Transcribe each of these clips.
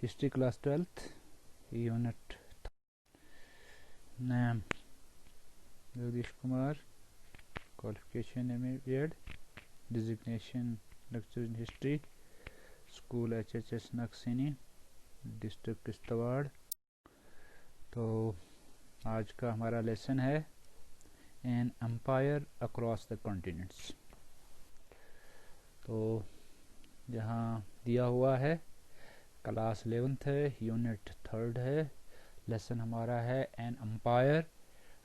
History class 12th unit नाम Jagdish Kumar, qualification MA BEd, designation lecture in history, school HHS Nakseni, district Kishtwar. तो आज का हमारा लेसन है an empire across the continents. तो जहाँ दिया हुआ है क्लास 11th है, यूनिट 3rd है, लेसन हमारा है an empire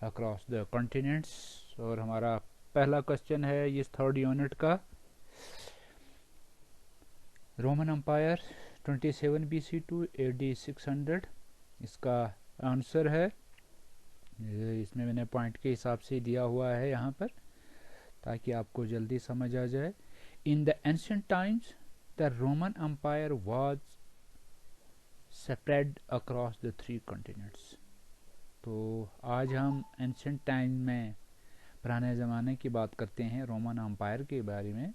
across the continents. और हमारा पहला क्वेश्चन है इस 3rd यूनिट का, Roman empire 27 BC to AD 600। इसका आंसर है, इसमें मैंने पॉइंट के हिसाब से दिया हुआ है यहाँ पर ताकि आपको जल्दी समझ आ जाए। In the ancient times the Roman empire was spread across the 3 continents. तो आज हम एंशिएंट टाइम में पुराने ज़माने की बात करते हैं, रोमन एम्पायर के बारे में,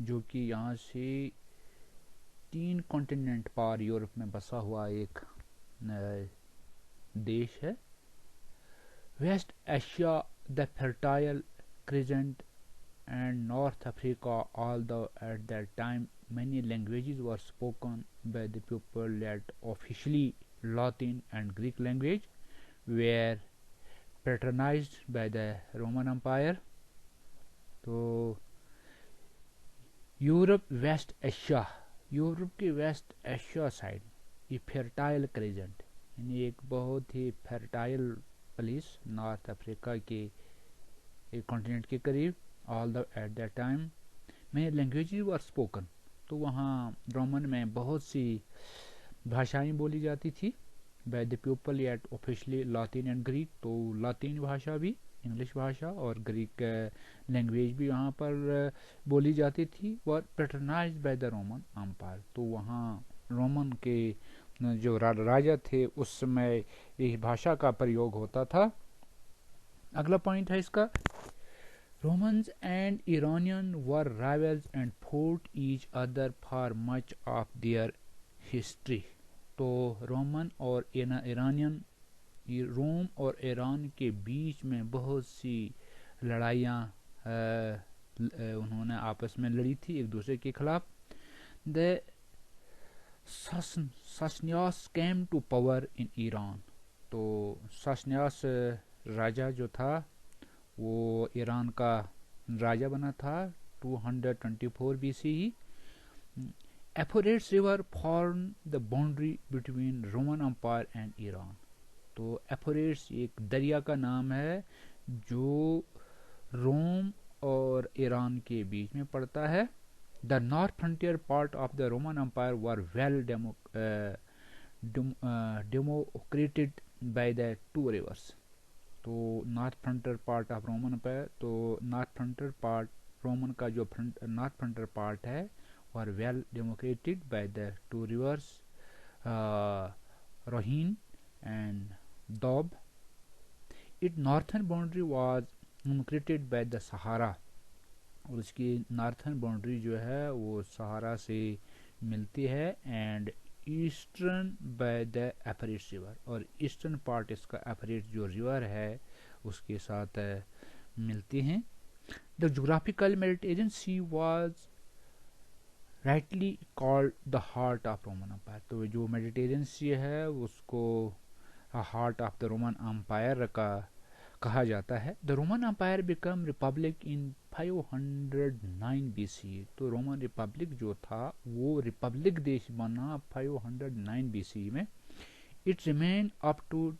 जो कि यहाँ से 3 कॉन्टिनेंट पार यूरोप में बसा हुआ एक देश है। West Asia, the Fertile Crescent and North Africa, although at that time many languages were spoken by the people that officially Latin and Greek language were patronized by the Roman Empire. तो waste Asia, Europe की waste Asia side ये fertile क्रिजेंट यानी एक बहुत ही fertile place north Africa के एक continent के करीब, all the at that time में लैंग्वेजेस वर स्पोकन। तो वहाँ रोमन में बहुत सी भाषाएं बोली जाती थी by the people at officially Latin and Greek. तो लातिन भाषा भी, इंग्लिश भाषा और ग्रीक लैंग्वेज भी वहाँ पर बोली जाती थी, और पैटर्नाइज्ड बाय द रोमन एम्पायर। तो वहाँ रोमन के जो राजा थे उस समय इस भाषा का प्रयोग होता था। अगला पॉइंट है इसका, Romans and Iranian were rivals and fought each other for much of their history. तो रोमन और ईरानियन, रोम और ईरान के बीच में बहुत सी लड़ाइयाँ उन्होंने आपस में लड़ी थी एक दूसरे के खिलाफ। The Sassanians came to power in Iran. तो ससनियास राजा जो था वो ईरान का राजा बना था 224 BCE। Euphrates river form the boundary between Roman empire and Iran. तो एफोरेट्स एक दरिया का नाम है जो रोम और ईरान के बीच में पड़ता है। The north frontier part of the Roman empire were well demarcated by the 2 rivers. तो north frontier part of Roman empire, तो नॉर्थ फ्रंटियर पार्ट रोमन का जो नॉर्थ फ्रंटियर पार्ट है और well demarcated by the 2 rivers Rohin and Doab. It northern boundary was demarcated by the Sahara. और उसकी northern boundary जो है वो सहारा से मिलती है, and eastern by the Euphrates river, और ईस्टर्न पार्ट इसका एफरेट्स जो रिवर है उसके साथ मिलती हैं। The geographical Mediterranean sea was rightly called the heart of Roman empire. तो जो मेडिटेरियन सी है उसको heart of the Roman empire का कहा जाता है। The Roman empire become republic in 509 BCE। तो रोमन रिपब्लिक जो था वो रिपब्लिक देश बना 509 BCE में। It remain up to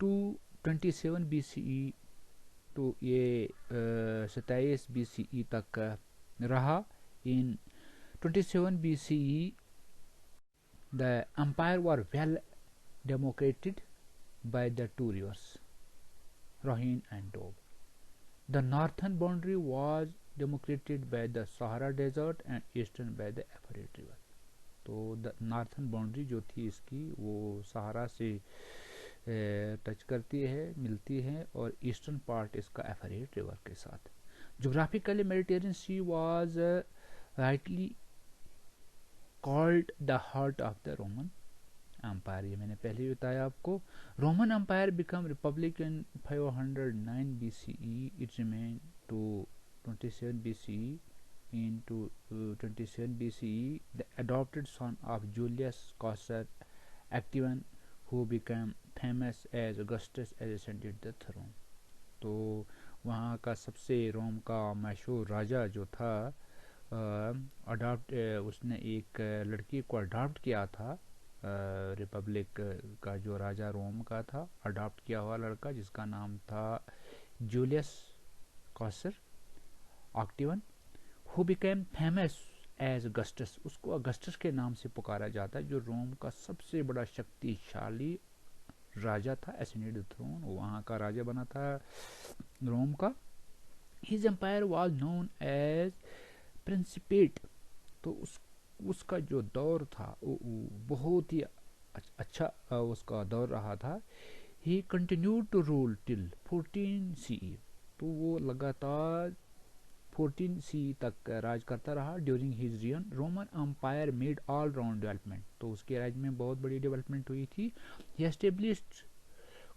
227 BCE। तो ये 27 BCE तक रहा। In 27 BCE the empire were well demarcated by the 2 rivers Rohini and Doab. The northern boundary was demarcated by the Sahara Desert and eastern by the Euphrates River. तो the northern boundary जो थी इसकी वो सहारा से touch करती है, मिलती है, और ईस्टर्न पार्ट इसका एफरेट रिवर के साथ। Geographically Mediterranean sea was rightly called the heart of the Roman empire, ये मैंने पहले ही बताया आपको। Roman empire become republic in 509 BCE, it remain to 27 BCE. Into 27 BCE, the adopted son of Julius Caesar, Octavian, who became famous as Augustus, ascended the throne. तो वहाँ का सबसे रोम का मशहूर राजा जो था, अडॉप्ट उसने एक लड़की को अडॉप्ट किया था, रिपब्लिक का जो राजा रोम का था, अडॉप्ट किया हुआ लड़का जिसका नाम था Julius Caesar Octavian, who became famous as Augustus, उसको अगस्टस के नाम से पुकारा जाता है, जो रोम का सबसे बड़ा शक्तिशाली राजा था, एसेंडेड द थ्रोन, वहाँ का राजा बना था रोम का। His empire was known as principate, तो उसका जो दौर था वो बहुत ही अच्छा उसका दौर रहा था। He continued to rule till 14 CE, तो वो लगातार 14 CE तक राज करता रहा। During his reign Roman empire made all round development, तो उसके राज में बहुत बड़ी डेवलपमेंट हुई थी। He established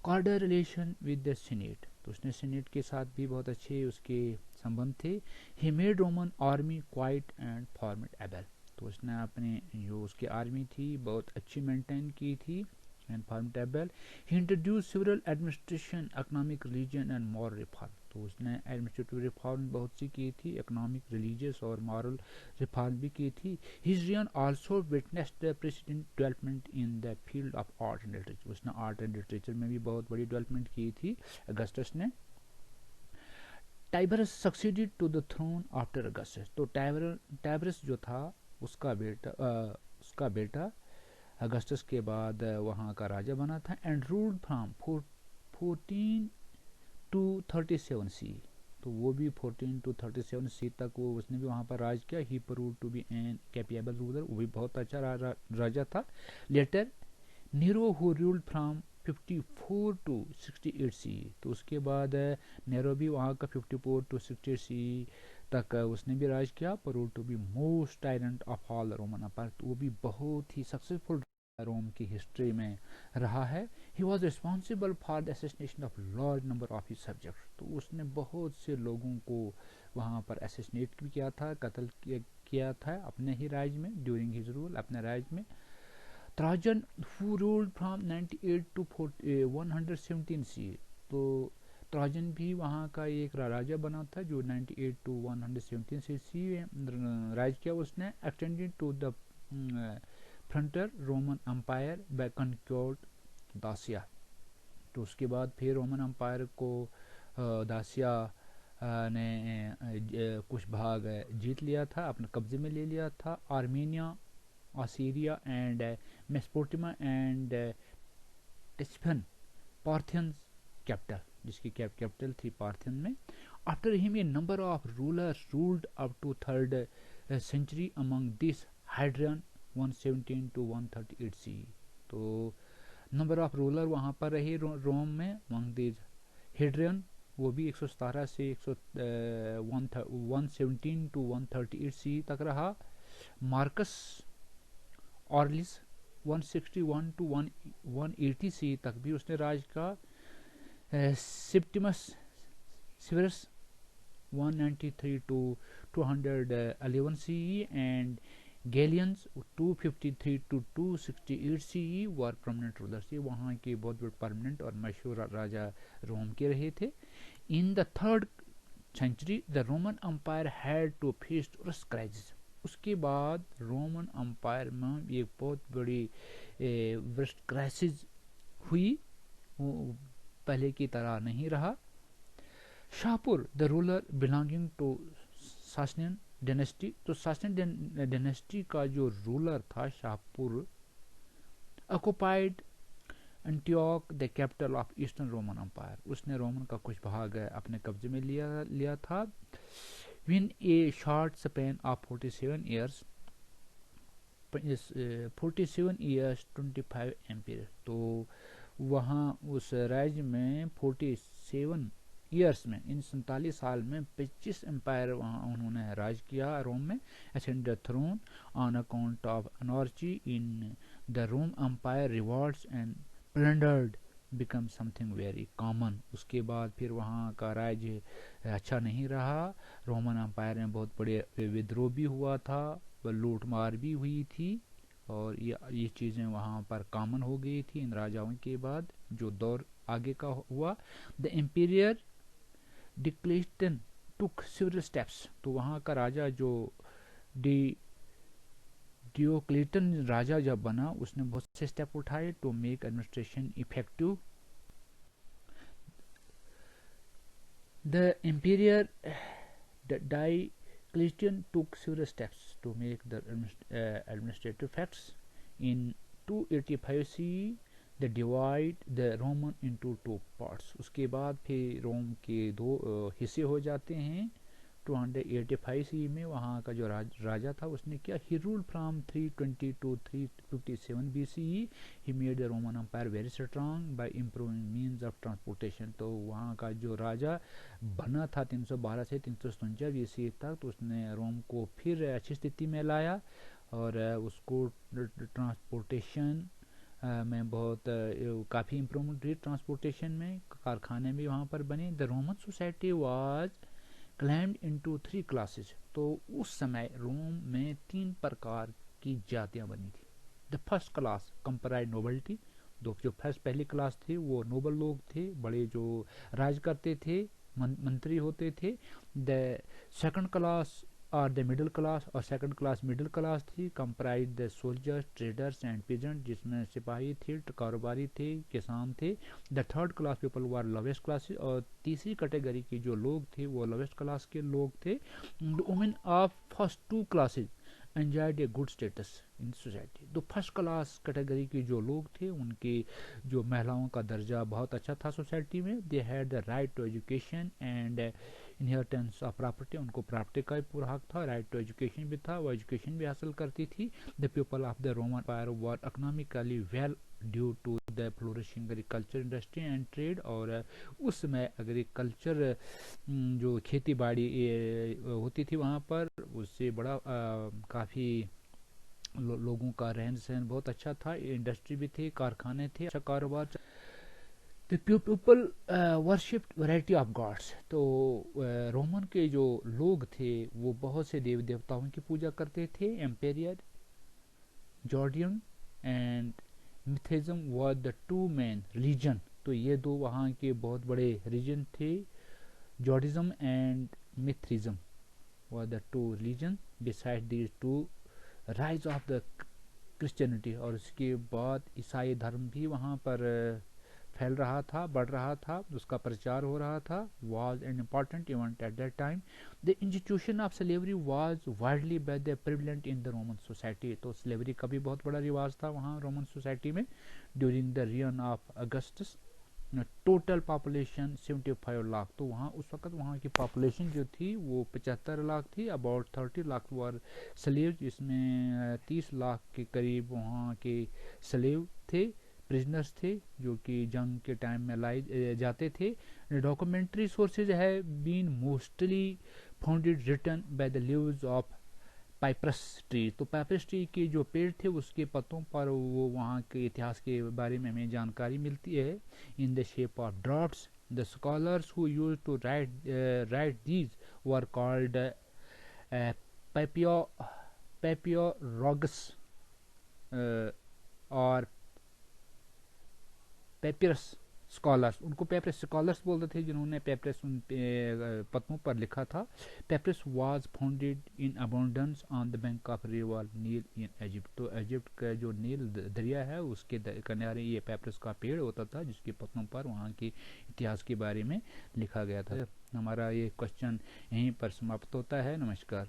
cordial relation with the senate, तो उसने सीनेट के साथ भी बहुत अच्छे उसके संबंध थे। He made Roman army quiet and formidable, तो उसने अपने जो उसकी आर्मी थी बहुत अच्छी मेंटेन की थी and formidable. He introduce several administration, economic, religion and moral reform, तो उसने एडमिनिस्ट्रेटिव रिफॉर्म बहुत सी की थी, इकोनॉमिक, रिलीजियस और मॉरल रिफॉर्म भी की थी। His reign also witnessed the president development in the field of art and literature, उसने आर्ट एंड लिटरेचर में भी बहुत बड़ी डेवलपमेंट की थी अगस्टस ने। Tiberius succeeded to the throne after Augustus, तो टाइबरस जो था उसका बेटा अगस्टस के बाद वहाँ का राजा बना था। And ruled from 14 to 37 CE, तो वो भी 14 टू 37 CE तक वो उसने भी वहाँ पर राज किया। He proved to be an capable ruler, वो भी बहुत अच्छा राजा था। Later Nero who ruled from 54 to 68 CE, तो उसके बाद नेरो भी वहाँ का 54 टू 68 CE तक उसने भी राज किया। Proved to be most tyrant of all Roman empire, तो वो भी बहुत ही सक्सेसफुल रोम की हिस्ट्री में रहा है। He was responsible for the assassination of large number of his subject, तो उसने बहुत से लोगों को वहाँ पर असैसिनेट भी किया था, कत्ल किया था अपने ही राज में, ड्यूरिंग हिज रूल, अपने राज में। Trajan who ruled from 98 to 117 CE, तो ट्राजन भी वहाँ का एक राजा बना था जो 98 टू 117 CE राज किया उसने। Extended to the frontier Roman empire by conquered Dacia, तो उसके बाद फिर रोमन एम्पायर को दासिया ने कुछ भाग जीत लिया था, अपने कब्जे में ले लिया था। Armenia, Assyria and Mesopotamia and Ctesiphon Parthian capital, जिसकी कैपिटल थी पार्थियन में। After him a number of rulers ruled up to 3rd century, among this Hadrian 117 to 138 CE, तो नंबर ऑफ रूलर वहाँ पर रहे रोम में, अमंग दिस हेड्रियन, वो भी 117 से 117 टू 138 CE तक रहा। मार्कस ऑर्लिस 161 टू 180 CE तक भी उसने राज का। Septimius Severus 193 to 211 CE and Gallienus 253 to 268 CE were permanent rulers, ये वहाँ के बहुत बड़े परमानेंट और मशहूर राजा रोम के रहे थे। In the 3rd century the Roman empire had to face tourist crisis, उसके बाद रोमन एम्पायर में एक बहुत बड़ी वर्स्ट क्राइसिस हुई, वो पहले की तरह नहीं रहा। Shapur the ruler belonging to Sasanian dynasty, तो सासनियन डायनेस्टी का जो रूलर था Shapur, occupied Antioch the capital of eastern Roman empire, उसने रोमन का कुछ भाग अपने कब्जे में लिया था। Within a short span of 47 years 25 emperor, तो वहाँ उस राज्य में 47 ईयर्स में, इन 47 साल में 25 एम्पायर वहाँ उन्होंने राज किया रोम में। Ascend the throne on account of anarchy in the Rome empire rewards and plundered become something very common. उसके बाद फिर वहाँ का राज्य अच्छा नहीं रहा, रोमन एम्पायर में बहुत बड़े विद्रोह भी हुआ था, लूट मार भी हुई थी, और ये चीज़ें वहाँ पर कॉमन हो गई थी इन राजाओं के बाद जो दौर आगे का हुआ। द एम्पीरियर डिक्लेटन टुक सिविल स्टेप्स, तो वहाँ का राजा जो डियोक्लेटन राजा जब बना उसने बहुत से स्टेप उठाए to make administration effective. The emperor Diocletian took serious steps to make the administrative facts. In 285 CE, they divide the Roman into two parts. उसके बाद फिर रोम के दो हिस्से हो जाते हैं। 285 CE में वहाँ का जो राजा था उसने क्या, he ruled from 320 to 357 BCE. He made the Roman Empire very strong by improving means of transportation. तो वहाँ का जो राजा बना था 312 से 357 BCE तक, तो उसने रोम को फिर अच्छी स्थिति में लाया और उसको ट्रांसपोर्टेशन में बहुत काफ़ी इम्प्रूवमेंट हुई ट्रांसपोर्टेशन में, कारखाने भी वहाँ पर बने। The Roman society was claimed into 3 classes, तो उस समय रोम में 3 प्रकार की जातियां बनी थी। द फर्स्ट क्लास कंप्राइज नोबलिटी, जो पहली क्लास थी वो नोबल लोग थे, बड़े जो राज करते थे, मंत्री होते थे। द सेकंड क्लास और द मिडिल क्लास, और सेकंड क्लास मिडिल क्लास थी, comprise the soldiers, traders and peasant, जिसमें सिपाही थे, कारोबारी थे, किसान थे। The third class people were lowest classes, और तीसरी कैटेगरी के जो लोग थे वो लोवेस्ट क्लास के लोग थे। The women of first 2 classes enjoyed a good status in society. तो फर्स्ट क्लास कैटेगरी के जो लोग थे उनके जो महिलाओं का दर्जा बहुत अच्छा था सोसाइटी में। They had the right to education and inheritance of property, उनको प्रॉपर्टी का भी पूरा हक था, राइट टू एजुकेशन भी था, वो एजुकेशन भी हासिल करती थी। The people of the Roman empire were economically well due to the flourishing agriculture industry and trade, और उस समय एग्रीकल्चर जो खेती बाड़ी होती थी वहाँ पर, उससे बड़ा काफ़ी लोगों का रहन सहन बहुत अच्छा था, इंडस्ट्री भी थी, कारखाने थे, अच्छा कारोबार। The people worshipped variety of gods, तो रोमन के जो लोग थे वो बहुत से देवी देवताओं की पूजा करते थे। Emperor Zoroastrianism and Mithraism were the 2 main religion, तो ये 2 वहाँ के बहुत बड़े रिलीजन थे। Zoroastrianism and Mithraism were the 2 religion. Beside these 2 rise of the Christianity, और उसके बाद ईसाई धर्म भी वहाँ पर फैल रहा था, बढ़ रहा था, उसका प्रचार हो रहा था। Was an important event at that time. The institution of slavery was widely prevalent in the Roman society, तो स्लेवरी का भी बहुत बड़ा रिवाज था वहाँ रोमन सोसाइटी में। During the rayon of Augustus total population 75 lakh, तो वहाँ उस वक्त वहाँ की पॉपुलेशन जो थी वो 75 लाख थी। अबाउट 30 लाख वर स्लेव, जिसमें 30 लाख के करीब वहाँ के स्लेव थे, प्रिजनर्स थे, जो कि जंग के टाइम में लाए जाते थे। डॉक्यूमेंट्री सोर्सेज है been mostly founded written by the leaves of papyrus tree, तो पाइप्रस ट्री के जो पेड़ थे उसके पत्तों पर वो वहाँ के इतिहास के बारे में हमें जानकारी मिलती है। In the shape of drafts, the scholars who used to write these were called papyrologists और पेपिरस स्कॉलर्स, उनको पेपरस स्कॉलर्स बोलते थे जिन्होंने पेपरस उन पत्तों पर लिखा था। Papyrus was founded in abundance on the bank of river Nile in Egypt, तो इजिप्ट का जो नील दरिया है उसके किनारे ये पेपरस का पेड़ होता था जिसके पत्तों पर वहाँ के इतिहास के बारे में लिखा गया था। हमारा ये क्वेश्चन यहीं पर समाप्त होता है। नमस्कार।